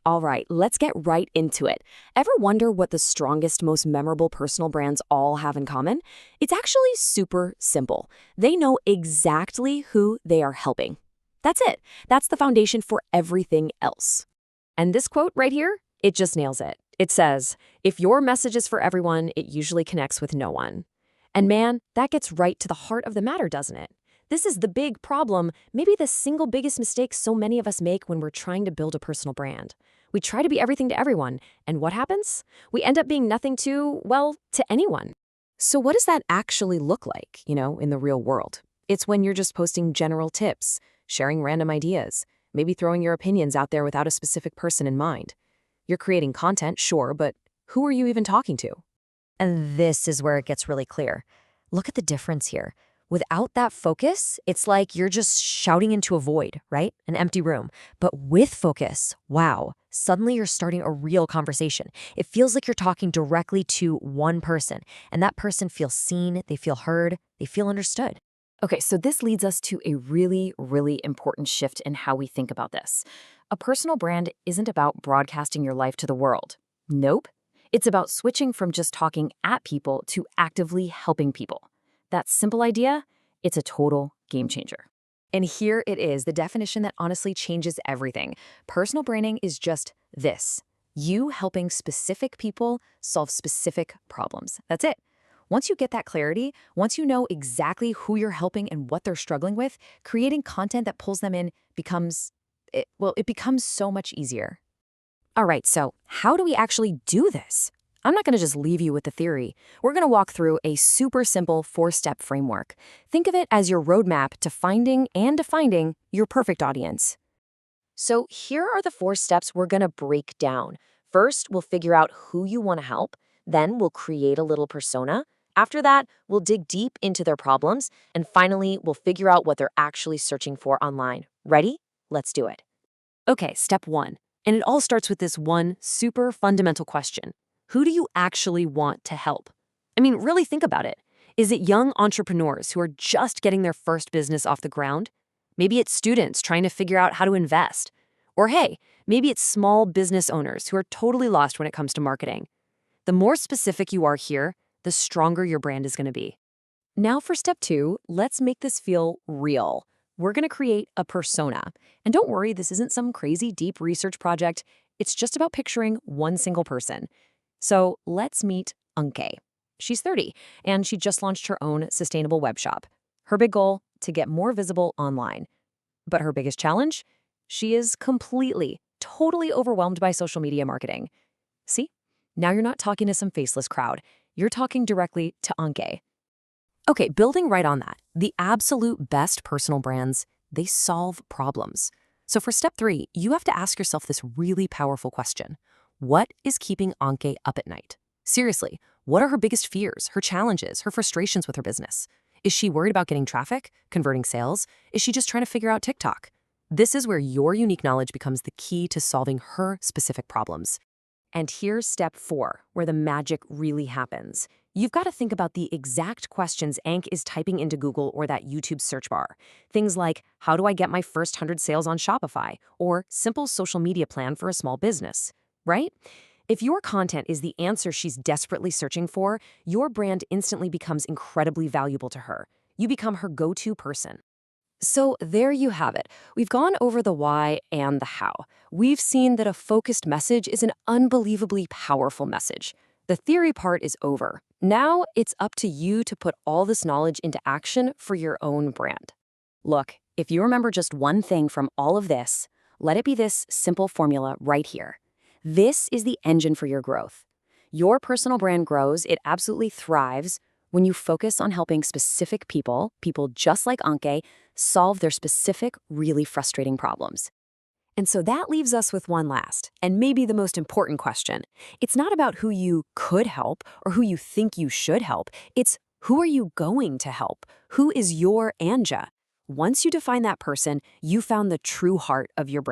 All right, let's get right into it. Ever wonder what the strongest, most memorable personal brands all have in common? It's actually super simple. They know exactly who they are helping. That's it. That's the foundation for everything else. And this quote right here, it just nails it. It says, "If your message is for everyone, it usually connects with no one." And man, that gets right to the heart of the matter, doesn't it? This is the big problem, maybe the single biggest mistake so many of us make when we're trying to build a personal brand. We try to be everything to everyone, and what happens? We end up being nothing to, well, to anyone. So what does that actually look like, in the real world? It's when you're just posting general tips, sharing random ideas, maybe throwing your opinions out there without a specific person in mind. You're creating content, sure, but who are you even talking to? And this is where it gets really clear. Look at the difference here. Without that focus, it's like you're just shouting into a void, right? An empty room. But with focus, wow, suddenly you're starting a real conversation. It feels like you're talking directly to one person, and that person feels seen, they feel heard, they feel understood. Okay, so this leads us to a really, really important shift in how we think about this. A personal brand isn't about broadcasting your life to the world. Nope. It's about switching from just talking at people to actively helping people. That simple idea, it's a total game changer. And here it is, the definition that honestly changes everything. Personal branding is just this: you helping specific people solve specific problems. That's it. Once you get that clarity, once you know exactly who you're helping and what they're struggling with, creating content that pulls them in it becomes so much easier. All right, so how do we actually do this? I'm not going to just leave you with the theory. We're going to walk through a super simple 4-step framework. Think of it as your roadmap to finding and defining your perfect audience. So here are the 4 steps we're going to break down. First, we'll figure out who you want to help. Then we'll create a little persona. After that, we'll dig deep into their problems. And finally, we'll figure out what they're actually searching for online. Ready? Let's do it. Okay, step 1. And it all starts with this one super fundamental question. Who do you actually want to help? I mean, really think about it. Is it young entrepreneurs who are just getting their first business off the ground? Maybe it's students trying to figure out how to invest. Or hey, maybe it's small business owners who are totally lost when it comes to marketing. The more specific you are here, the stronger your brand is going to be. Now for step 2, let's make this feel real. We're going to create a persona. And don't worry, this isn't some crazy deep research project. It's just about picturing one single person. So let's meet Anke. She's 30, and she just launched her own sustainable web shop. Her big goal, to get more visible online. But her biggest challenge? She is totally overwhelmed by social media marketing. See? Now you're not talking to some faceless crowd. You're talking directly to Anke. Okay, building right on that, the absolute best personal brands, they solve problems. So for step 3, you have to ask yourself this really powerful question. What is keeping Anke up at night? Seriously, what are her biggest fears, her challenges, her frustrations with her business? Is she worried about getting traffic, converting sales? Is she just trying to figure out TikTok? This is where your unique knowledge becomes the key to solving her specific problems. And here's step 4, where the magic really happens. You've got to think about the exact questions Anke is typing into Google or that YouTube search bar. Things like, how do I get my first 100 sales on Shopify? Or simple social media plan for a small business, right? If your content is the answer she's desperately searching for, your brand instantly becomes incredibly valuable to her. You become her go-to person. So there you have it. We've gone over the why and the how. We've seen that a focused message is an unbelievably powerful message. The theory part is over. Now it's up to you to put all this knowledge into action for your own brand. Look, if you remember just one thing from all of this, let it be this simple formula right here. This is the engine for your growth. Your personal brand grows, it absolutely thrives when you focus on helping specific people just like Anke, solve their specific, really frustrating problems. And so that leaves us with one last, and maybe the most important question. It's not about who you could help or who you think you should help. It's who are you going to help? Who is your Anja? Once you define that person, you found the true heart of your brand.